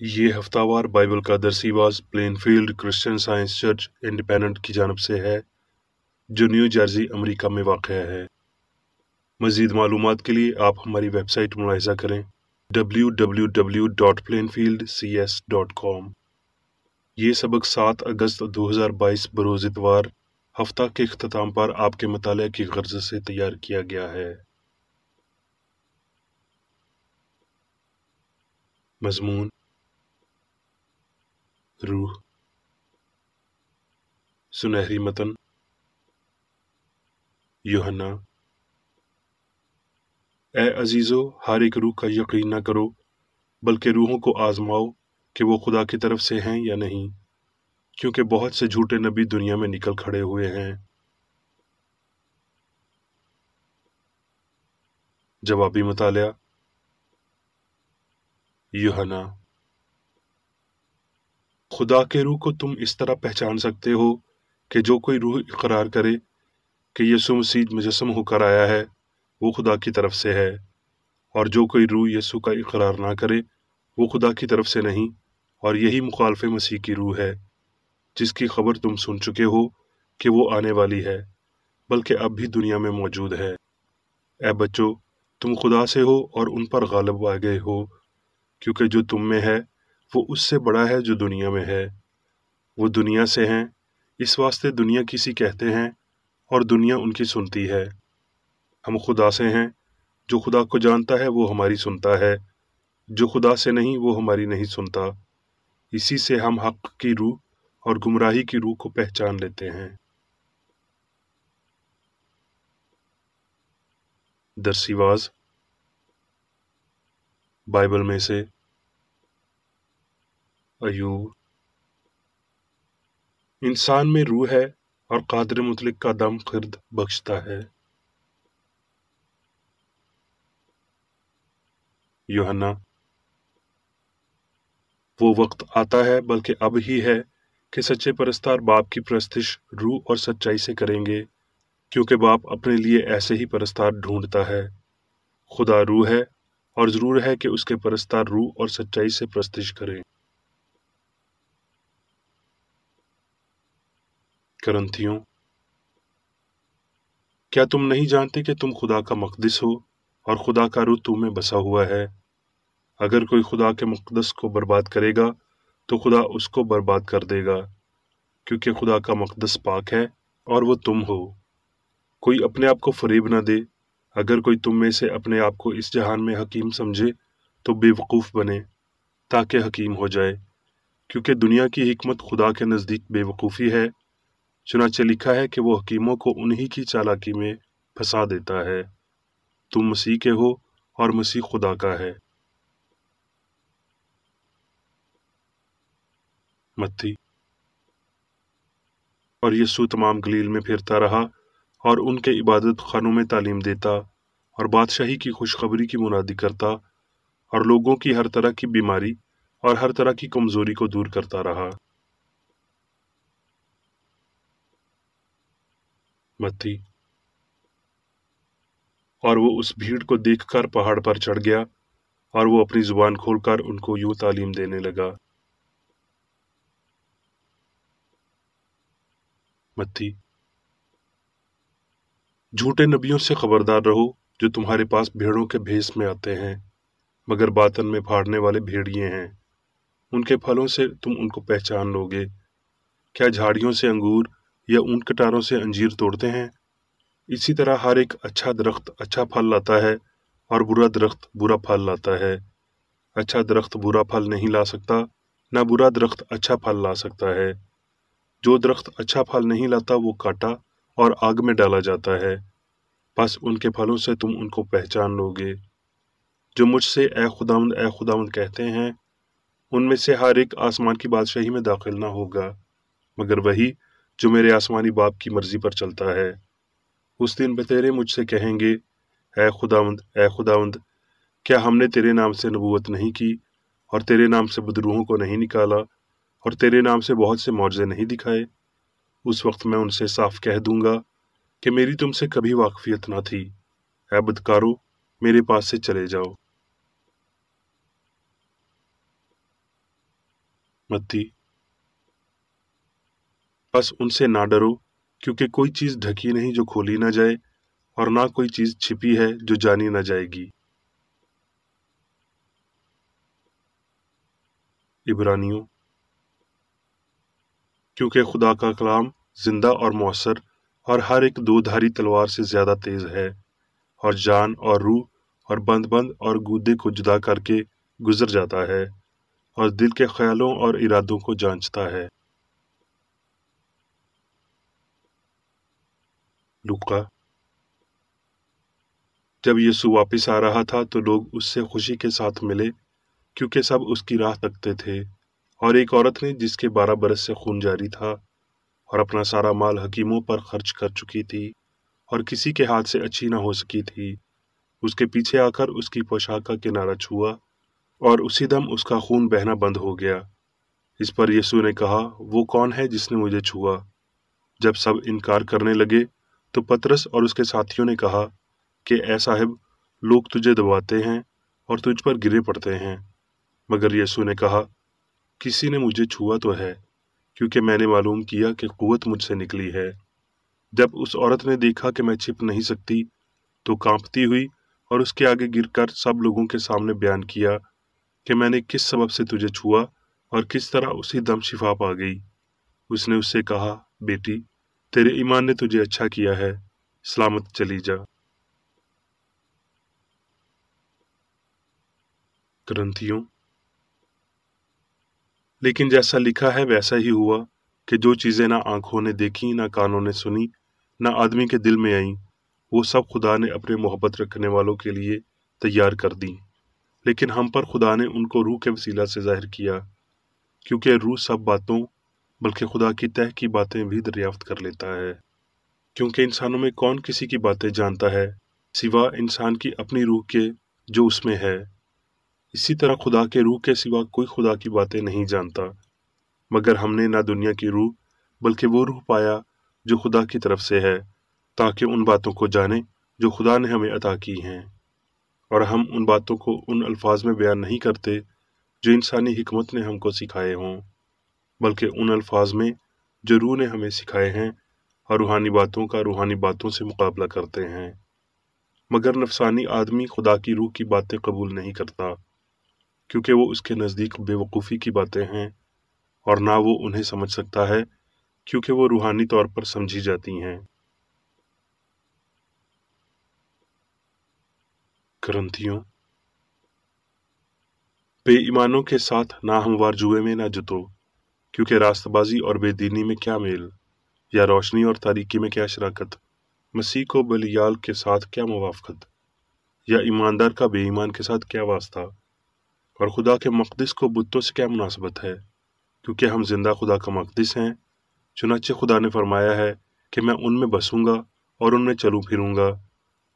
ये हफ्तावार बाइबल का दरसीवाज Plainfield Christian Science Church Independent की जानब से है, जो न्यू जर्सी अमेरिका में वाक़ है। मज़ीद मालूमात के लिए आप हमारी वेबसाइट मुलाहिज़ा करें www.plainfieldcs.com। ये सबक 7 अगस्त 2022 बरोज़ इतवार हफ्ता के इख्तिताम पर आपके मताले की गर्ज से तैयार किया गया है। मज़मून, रूह, सुनहरी मतन, यूहन्ना। ए अजीज़ो, हर एक रूह का यकीन न करो, बल्कि रूहों को आजमाओ कि वो खुदा की तरफ से हैं या नहीं, क्योंकि बहुत से झूठे नबी दुनिया में निकल खड़े हुए हैं। जवाबी मुतालिया। यूहन्ना। खुदा के रूह को तुम इस तरह पहचान सकते हो कि जो कोई रूह इकरार करे कि यीशु मसीह मुजस्सम होकर आया है, वो खुदा की तरफ से है, और जो कोई रूह यीशु का इकरार ना करे, वो खुदा की तरफ से नहीं, और यही मुखालफे मसीह की रूह है, जिसकी खबर तुम सुन चुके हो कि वो आने वाली है, बल्कि अब भी दुनिया में मौजूद है। ए बच्चों, तुम खुदा से हो और उन पर गालिब आ गए हो, क्योंकि जो तुम में है वो उससे बड़ा है जो दुनिया में है। वो दुनिया से हैं, इस वास्ते दुनिया किसी कहते हैं और दुनिया उनकी सुनती है। हम खुदा से हैं, जो खुदा को जानता है वो हमारी सुनता है, जो खुदा से नहीं वो हमारी नहीं सुनता। इसी से हम हक की रूह और गुमराही की रूह को पहचान लेते हैं। दरसीवाज बाइबल में से अयूब। इंसान में रूह है और कादिर मुतलिक का दम खिर्द बख्शता है। यूहन्ना। वो वक्त आता है, बल्कि अब ही है, कि सच्चे परस्तार बाप की परस्तिश रूह और सच्चाई से करेंगे, क्योंकि बाप अपने लिए ऐसे ही परस्तार ढूंढता है। खुदा रूह है और जरूर है कि उसके परस्तार रूह और सच्चाई से परस्तिश करें। करंथियों। क्या तुम नहीं जानते कि तुम खुदा का मकदस हो और खुदा का रूह तुम में बसा हुआ है? अगर कोई खुदा के मुकद्दस को बर्बाद करेगा तो खुदा उसको बर्बाद कर देगा, क्योंकि खुदा का मकदस पाक है और वो तुम हो। कोई अपने आप को फरेब न दे। अगर कोई तुम में से अपने आप को इस जहान में हकीम समझे तो बेवकूफ़ बने, ताकि हकीम हो जाए, क्योंकि दुनिया की हिकमत खुदा के नज़दीक बेवकूफ़ी है। चुनाचे लिखा है कि वो हकीमों को उन्हीं की चालाकी में फंसा देता है। तुम मसीह के हो और मसीह खुदा का है। मत्ती। और यीशु तमाम गलील में फिरता रहा और उनके इबादत खानों में तालीम देता और बादशाही की खुशखबरी की मुनादी करता और लोगों की हर तरह की बीमारी और हर तरह की कमजोरी को दूर करता रहा। मत्ती। और वो उस भीड़ को देखकर पहाड़ पर चढ़ गया और वो अपनी जुबान खोलकर उनको यूं तालीम देने लगा। मत्ती। झूठे नबियों से खबरदार रहो, जो तुम्हारे पास भेड़ों के भेष में आते हैं, मगर बातन में फाड़ने वाले भेड़िए हैं। उनके फलों से तुम उनको पहचान लोगे। क्या झाड़ियों से अंगूर या ऊंट कटारों से अंजीर तोड़ते हैं? इसी तरह हर एक अच्छा दरख्त अच्छा फल लाता है और बुरा दरख्त बुरा फल लाता है। अच्छा दरख्त बुरा फल नहीं ला सकता, ना बुरा दरख्त अच्छा फल ला सकता है। जो दरख्त अच्छा फल नहीं लाता वो काटा और आग में डाला जाता है। बस उनके फलों से तुम उनको पहचान लोगे। जो मुझसे ए खुदावंद कहते हैं, उनमें से हर एक आसमान की बादशाही में दाखिल ना होगा, मगर वही जो मेरे आसमानी बाप की मर्जी पर चलता है। उस दिन बतेरे मुझसे कहेंगे, ए खुदावंद, क्या हमने तेरे नाम से नबूवत नहीं की और तेरे नाम से बदरूहों को नहीं निकाला और तेरे नाम से बहुत से मौजज़े नहीं दिखाए? उस वक्त मैं उनसे साफ कह दूंगा कि मेरी तुमसे कभी वाकफियत ना थी। ऐ बदकारो, मेरे पास से चले जाओ। मत्ती। बस उनसे ना डरो, क्योंकि कोई चीज ढकी नहीं जो खोली ना जाए, और ना कोई चीज छिपी है जो जानी ना जाएगी। इब्रानियों। क्योंकि खुदा का कलाम जिंदा और मौसर और हर एक दो धारी तलवार से ज्यादा तेज है, और जान और रूह और बंद बंद और गूदे को जुदा करके गुजर जाता है, और दिल के ख्यालों और इरादों को जांचता है। लूका। जब यीशु वापस आ रहा था तो लोग उससे खुशी के साथ मिले, क्योंकि सब उसकी राह तकते थे। और एक औरत ने, जिसके 12 बरस से खून जारी था और अपना सारा माल हकीमों पर खर्च कर चुकी थी और किसी के हाथ से अच्छी न हो सकी थी, उसके पीछे आकर उसकी पोशाक का किनारा छुआ, और उसी दम उसका खून बहना बंद हो गया। इस पर यीशु ने कहा, वो कौन है जिसने मुझे छुआ? जब सब इनकार करने लगे तो पतरस और उसके साथियों ने कहा कि ऐ साहिब, लोग तुझे दबाते हैं और तुझ पर गिरे पड़ते हैं। मगर यीशु ने कहा, किसी ने मुझे छुआ तो है, क्योंकि मैंने मालूम किया कि कुव्वत मुझसे निकली है। जब उस औरत ने देखा कि मैं छिप नहीं सकती, तो कांपती हुई और उसके आगे गिरकर सब लोगों के सामने बयान किया कि मैंने किस सबब से तुझे छुआ और किस तरह उसी दम शिफा पा गई। उसने उससे कहा, बेटी, तेरे ईमान ने तुझे अच्छा किया है, सलामत चली जा। ग्रंथियों। लेकिन जैसा लिखा है वैसा ही हुआ कि जो चीजें ना आंखों ने देखी, ना कानों ने सुनी, ना आदमी के दिल में आई, वो सब खुदा ने अपने मोहब्बत रखने वालों के लिए तैयार कर दी। लेकिन हम पर खुदा ने उनको रूह के वसीला से जाहिर किया, क्योंकि रूह सब बातों बल्कि खुदा की तह की बातें भी दरियाफ्त कर लेता है। क्योंकि इंसानों में कौन किसी की बातें जानता है सिवा इंसान की अपनी रूह के जो उसमें है। इसी तरह खुदा के रूह के सिवा कोई खुदा की बातें नहीं जानता। मगर हमने ना दुनिया की रूह बल्कि वो रूह पाया जो खुदा की तरफ से है, ताकि उन बातों को जाने जो खुदा ने हमें अता की हैं। और हम उन बातों को उन अल्फाज में बयान नहीं करते जो इंसानी हिकमत ने हमको सिखाए हों, बल्कि उन अल्फाज में जो रूह ने हमें सिखाए हैं, और रूहानी बातों का रूहानी बातों से मुकाबला करते हैं। मगर नफसानी आदमी खुदा की रूह की बातें कबूल नहीं करता, क्योंकि वो उसके नज़दीक बेवकूफ़ी की बातें हैं, और ना वो उन्हें समझ सकता है, क्योंकि वो रूहानी तौर पर समझी जाती हैं। ग्रंथियों। बेईमानों के साथ ना हमवार जुए में ना जुतो, क्योंकि रास्तबाजी और बेदीनी में क्या मेल, या रोशनी और तारीकी में क्या शराकत, मसीह को बलियाल के साथ क्या मुवाफकत, या ईमानदार का बेईमान के साथ क्या वास्ता, और खुदा के मकदस को बुतों से क्या मुनासबत है, क्योंकि हम जिंदा खुदा का मकदस हैं। चुनाचे खुदा ने फरमाया है कि मैं उनमें बसूंगा और उनमें चलूं फिरूंगा,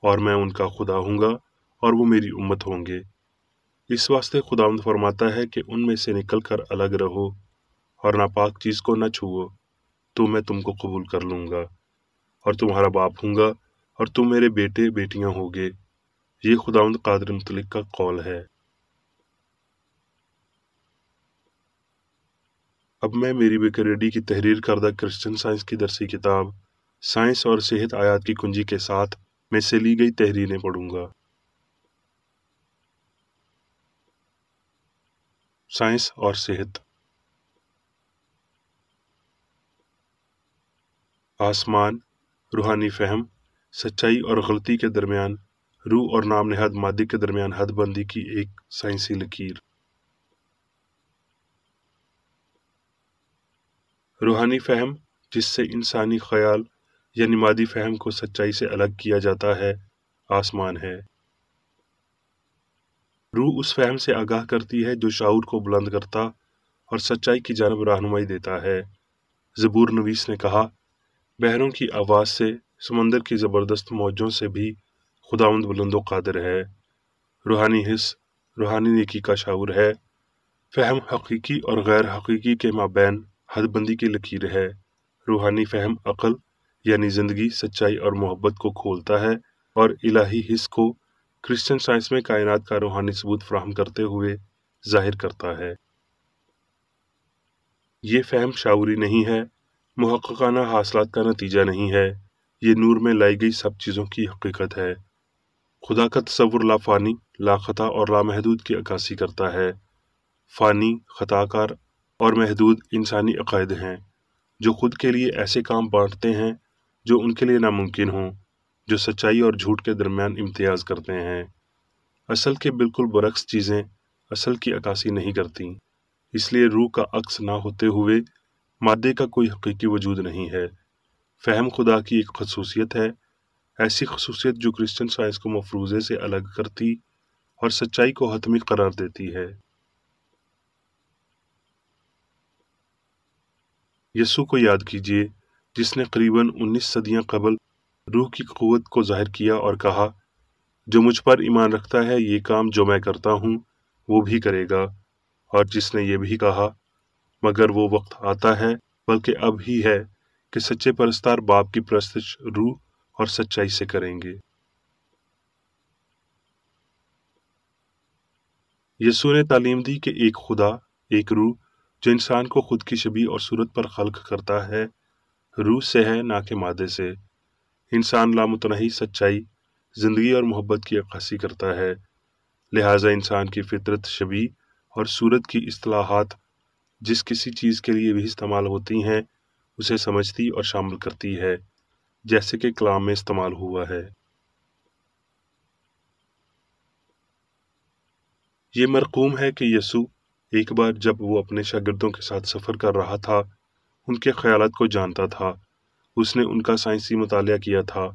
और मैं उनका खुदा हूंगा और वो मेरी उम्मत होंगे। इस वास्ते खुदावंद फरमाता है कि उनमें से निकल कर अलग रहो और नापाक चीज को न छुओ, तो मैं तुमको कबूल कर लूंगा और तुम्हारा बाप हूंगा, और तुम मेरे बेटे बेटियां होगे। ये खुदावंद कादिर मुतलिक का कौल है। अब मैं मेरी बेकरेडी की तहरीर करदा क्रिश्चियन साइंस की दरसी किताब साइंस और सेहत आयात की कुंजी के साथ में से ली गई तहरीरें पढ़ूंगा। साइंस और सेहत। आसमान, रूहानी फहम, सच्चाई और गलती के दरमियान, रूह और नाम नहाद मादी के दरमियान हदबंदी की एक साइंसी लकीर। रूहानी फहम, जिससे इंसानी ख्याल यानी मादी फहम को सच्चाई से अलग किया जाता है, आसमान है। रूह उस फहम से आगाह करती है जो शाऊर को बुलंद करता और सच्चाई की जानब रहनुमाई देता है। ज़बूर नवीस ने कहा, बहरों की आवाज़ से, समंदर की ज़बरदस्त मौजों से भी खुदावंद बुलंदो कादिर है। रूहानी हिस्स, रूहानी नेकी का शाऊर है। फहम हकीकी और गैर हकीकी के माबैन हदबंदी की लकीर है। रूहानी फहम अक्ल यानी ज़िंदगी, सच्चाई और मोहब्बत को खोलता है, और इलाही हिस्स को क्रिश्चियन साइंस में कायनात का रूहानी सबूत फराहम करते हुए जाहिर करता है। یہ فہم شعوری نہیں ہے، محققانہ حاصلات کا نتیجہ نہیں ہے، یہ نور میں لائی گئی سب چیزوں کی حقیقت ہے۔ خدا کا تصور لا فانی، لا خطا اور لامحدود کی عکاسی کرتا ہے۔ فانی، خطا کار اور محدود انسانی عقائد ہیں، جو خود کے لیے ایسے کام بانٹتے ہیں جو ان کے لیے ناممکن ہوں، جو سچائی اور جھوٹ کے درمیان امتیاز کرتے ہیں۔ اصل کے بالکل برعکس چیزیں اصل کی عکاسی نہیں کرتیں، اس لیے روح کا عکس نہ ہوتے ہوئے مادے کا کوئی حقیقی وجود نہیں ہے۔ فہم خدا کی ایک خصوصیت ہے، ایسی خصوصیت جو کرسچن سائنس کو مفروضے سے الگ کرتی اور سچائی کو حتمی قرار دیتی ہے۔ یسوع کو یاد کیجیے، جس نے قریباً 19 صدیاں قبل روح کی قوت کو ظاہر کیا اور کہا، جو مجھ پر ایمان رکھتا ہے یہ کام جو میں کرتا ہوں وہ بھی کرے گا، اور جس نے یہ بھی کہا، مگر وہ وقت آتا ہے، بلکہ اب ہی ہے، کہ سچے پرستار باپ کی پرستش روح اور سچائی سے کریں گے۔ یسوع نے تعلیم دی کہ ایک خدا، ایک روح، جو انسان کو خود کی شبیہ اور صورت پر خلق کرتا ہے، روح سے ہے نہ کہ مادے سے۔ انسان لامتناہی سچائی، زندگی اور محبت کی عکاسی کرتا ہے، لہٰذا انسان کی فطرت شبیہ اور صورت کی اصطلاحات جس کسی چیز کے لیے بھی استعمال ہوتی ہیں اسے سمجھتی اور شامل کرتی ہے، جیسے کہ کلام میں استعمال ہوا ہے۔ یہ مرقوم ہے کہ یسوع ایک بار جب وہ اپنے شاگردوں کے ساتھ سفر کر رہا تھا، ان کے خیالات کو جانتا تھا، اس نے ان کا سائنسی مطالعہ کیا تھا،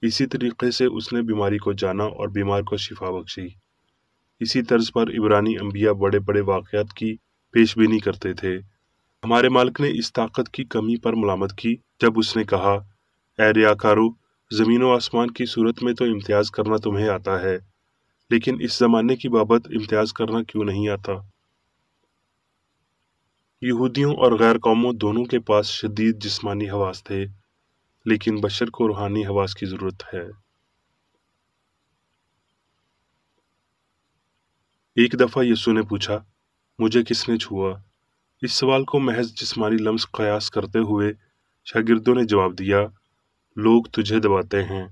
اسی طریقے سے اس نے بیماری کو جانا اور بیمار کو شفا بخشی۔ اسی طرز پر عبرانی انبیاء بڑے بڑے واقعات کی پیش بینی کرتے تھے۔ ہمارے مالک نے اس طاقت کی کمی پر ملامت کی جب اس نے کہا، اے ریاکارو، زمین و آسمان کی صورت میں تو امتیاز کرنا تمہیں آتا ہے، لیکن اس زمانے کی بابت امتیاز کرنا کیوں نہیں آتا؟ یہودیوں اور غیر قوموں دونوں کے پاس شدید جسمانی حواس تھے، لیکن بشر کو روحانی حواس کی ضرورت ہے۔ ایک دفعہ یسوع نے پوچھا، مجھے کس نے چھوا؟ اس سوال کو محض جسمانی لمس قیاس کرتے ہوئے شاگردوں نے جواب دیا، لوگ تجھے دباتے ہیں۔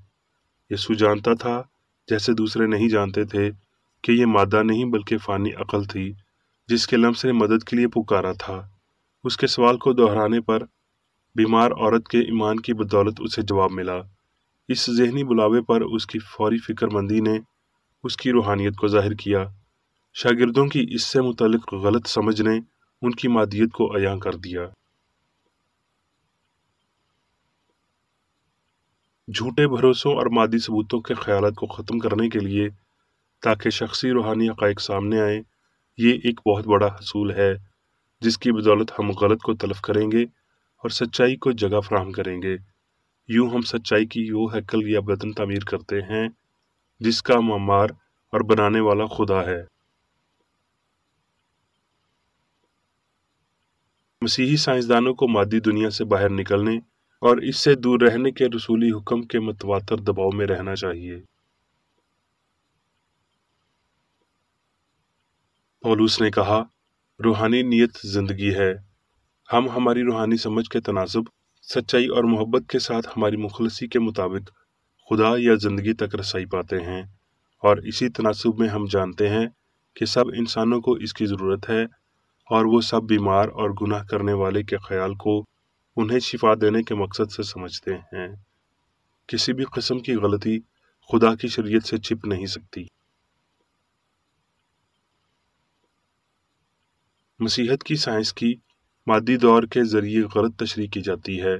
یسوع جانتا تھا، جیسے دوسرے نہیں جانتے تھے، کہ یہ مادہ نہیں بلکہ فانی عقل تھی جس کے لمس نے مدد کے لیے پکارا تھا۔ اس کے سوال کو دہرانے پر بیمار عورت کے ایمان کی بدولت اسے جواب ملا۔ اس ذہنی بلاوے پر اس کی فوری فکر مندی نے اس کی روحانیت کو ظاہر کیا۔ شاگردوں کی اس سے متعلق غلط سمجھ نے ان کی مادیت کو عیاں کر دیا۔ جھوٹے بھروسوں اور مادی ثبوتوں کے خیالات کو ختم کرنے کے لیے تاکہ شخصی روحانی حقائق سامنے آئیں، یہ ایک بہت بڑا حصول ہے جس کی بدولت ہم غلط کو تلف کریں گے اور سچائی کو جگہ فراہم کریں گے۔ یوں ہم سچائی کی وہ ہیکل یا بدن تعمیر کرتے ہیں جس کا معمار اور بنانے والا خدا ہے۔ مسیحی سائنسدانوں کو مادی دنیا سے باہر نکلنے اور اس سے دور رہنے کے رسولی حکم کے متواتر دباؤ میں رہنا چاہیے۔ پولس نے کہا، روحانی نیت زندگی ہے۔ ہم ہماری روحانی سمجھ کے تناسب، سچائی اور محبت کے ساتھ ہماری مخلصی کے مطابق خدا یا زندگی تک رسائی پاتے ہیں، اور اسی تناسب میں ہم جانتے ہیں کہ سب انسانوں کو اس کی ضرورت ہے، اور وہ سب بیمار اور گناہ کرنے والے کے خیال کو انہیں شفا دینے کے مقصد سے سمجھتے ہیں۔ کسی بھی قسم کی غلطی خدا کی شریعت سے چھپ نہیں سکتی۔ مسیحیت کی سائنس کی مادی دور کے ذریعے غلط تشریح کی جاتی ہے،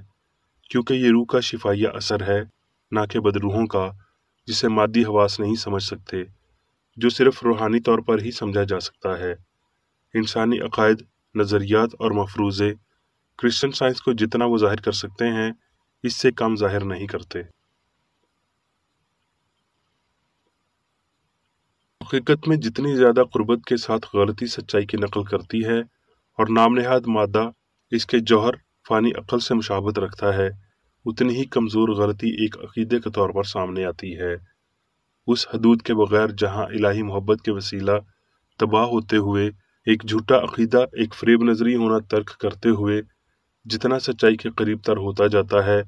کیونکہ یہ روح کا شفائیہ اثر ہے، نہ کہ بدروحوں کا، جسے مادی حواس نہیں سمجھ سکتے، جو صرف روحانی طور پر ہی سمجھا جا سکتا ہے۔ انسانی عقائد، نظریات اور مفروضے کرسچن سائنس کو جتنا وہ ظاہر کر سکتے ہیں، اس سے کم ظاہر نہیں کرتے۔ حقیقت میں جتنی زیادہ قربت کے ساتھ غلطی سچائی کی نقل کرتی ہے اور نام نہاد مادہ اس کے جوہر فانی عقل سے مشابہت رکھتا ہے، اتنی ہی کمزور غلطی ایک عقیدے کے طور پر سامنے آتی ہے۔ اس حدود کے بغیر جہاں الہی محبت کے وسیلہ تباہ ہوتے ہوئے एक झूठा अकीदा, एक फरेब नजरी होना तर्क करते हुए जितना सच्चाई के करीब तर होता जाता है,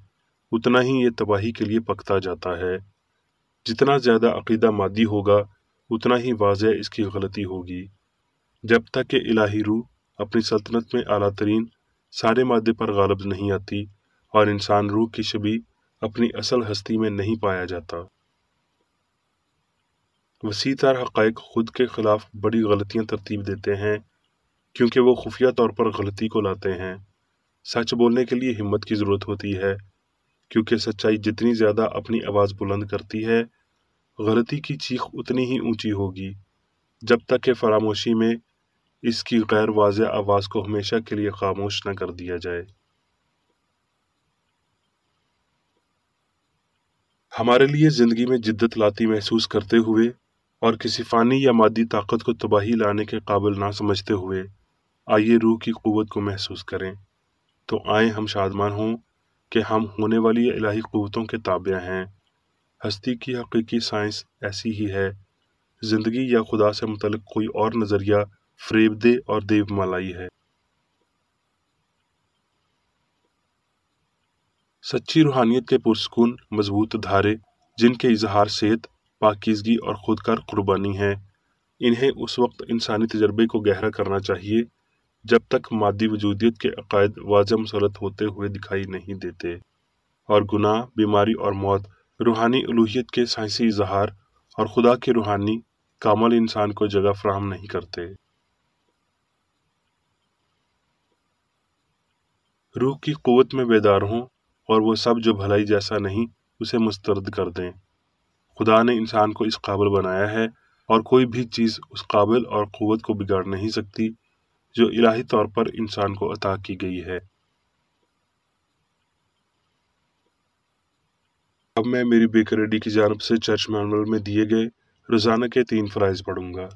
उतना ही ये तबाही के लिए पकता जाता है। जितना ज्यादा अकीदा मादी होगा, उतना ही वाज़ेह इसकी गलती होगी। जब तक कि इलाही रूह अपनी सल्तनत में आला तरीन सारे मादे पर गालिब नहीं आती और इंसान रूह की शबी अपनी असल हस्ती में नहीं पाया जाता। वसी तर हक़ाइक़ खुद के खिलाफ बड़ी गलतियां तरतीब देते हैं, क्योंकि वो खुफिया तौर पर गलती को लाते हैं। सच बोलने के लिए हिम्मत की ज़रूरत होती है, क्योंकि सच्चाई जितनी ज़्यादा अपनी आवाज़ बुलंद करती है, गलती की चीख उतनी ही ऊंची होगी। जब तक कि फरामोशी में इसकी गैर वाज़ेह आवाज़ को हमेशा के लिए खामोश न कर दिया जाए। हमारे लिए ज़िंदगी में जिद्दत लाती महसूस करते हुए और किसी फ़ानी या मादी ताकत को तबाही लाने के काबिल ना समझते हुए आइए रूह की क़ुव्वत को महसूस करें। तो आए हम शादमान हों कि हम होने वाली इलाही क़ुव्वतों के ताबे हैं। हस्ती की हकीकी साइंस ऐसी ही है। ज़िंदगी या खुदा से मुतल्लिक़ कोई और नज़रिया फ़रेबदे और देवमालाई है। सच्ची रूहानियत के पुरसकून मजबूत धारे, जिनके इजहार सेहत, पाकीज़गी और खुदकार कुर्बानी है, इन्हें उस वक्त इंसानी तजर्बे को गहरा करना चाहिए जब तक मादी वजूदियत के अकायद वाज़ेह मुसलत होते हुए दिखाई नहीं देते और गुनाह, बीमारी और मौत रूहानी उलूहियत के साइंसी इजहार और खुदा के रूहानी कामल इंसान को जगह फराहम नहीं करते। रूह की क़ुव्वत में बेदार हों और वो सब जो भलाई जैसा नहीं उसे मुस्तरद कर दें। खुदा ने इंसान को इस काबिल बनाया है और कोई भी चीज़ उस काबिल और क़ुव्वत को बिगाड़ नहीं सकती जो इलाही तौर पर इंसान को अता की गई है। अब मैं मेरी बेकर रेडी की जानिब से चर्च मैनुअल में दिए गए रोज़ाना के 3 फ़राइज़ पढ़ूंगा।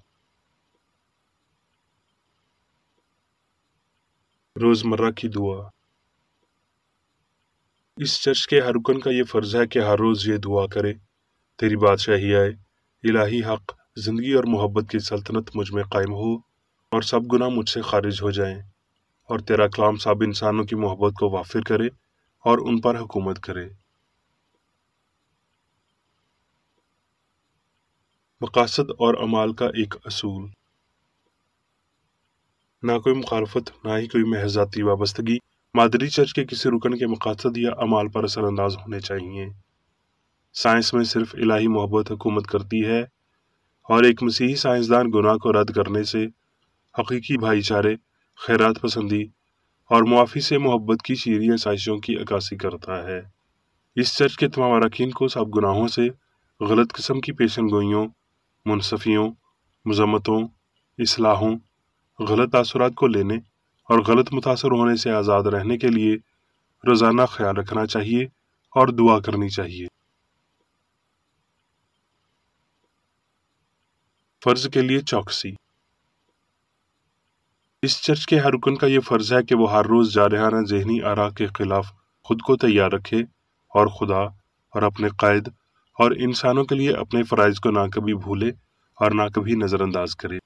रोज़मर्रा की दुआ। इस चर्च के हर रुकन का ये फ़र्ज़ है कि हर रोज़ ये दुआ करे, तेरी बादशाही आए, इलाही हक़, ज़िंदगी और मोहब्बत की सल्तनत मुझ में कायम हो और सब गुनाह मुझसे खारिज हो जाएं, और तेरा कलाम सब इंसानों की मोहब्बत को वाफिर करे और उन पर हुकूमत करे। मकासद और अमाल का एक असूल। ना कोई मुखालफत, ना ही कोई महज ज़ाती वाबस्तगी मादरी चर्च के किसी रुकन के मकासद या अमाल पर असरअंदाज होने चाहिए। साइंस में सिर्फ इलाही मोहब्बत हुकूमत करती है और एक मसीही साइंसदान गुनाह को रद्द करने से हकीकी भाईचारे, खैरात पसंदी और मुआफ़ी से मोहब्बत की शीरी आसाइशों की अक्कासी करता है। इस चर्च के तमाम अरकान को सब गुनाहों से, गलत किस्म की पेशन गोइयों, मुनसफियों, मजम्मतों, इस्लाहों, गलत तासुरात को लेने और गलत मुतासर होने से आज़ाद रहने के लिए रोज़ाना ख्याल रखना चाहिए और दुआ करनी चाहिए। फ़र्ज के लिए चौकसी। इस चर्च के हर रुकन का ये फ़र्ज़ है कि वो हर रोज़ जारहाना ज़हनी आरा के खिलाफ खुद को तैयार रखे और खुदा और अपने कायद और इंसानों के लिए अपने फ़राइज़ को ना कभी भूले और ना कभी नज़रअंदाज करे।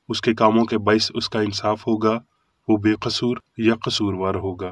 उसके कामों के बाइस उसका इंसाफ होगा, वो बेकसूर या कसूरवार होगा।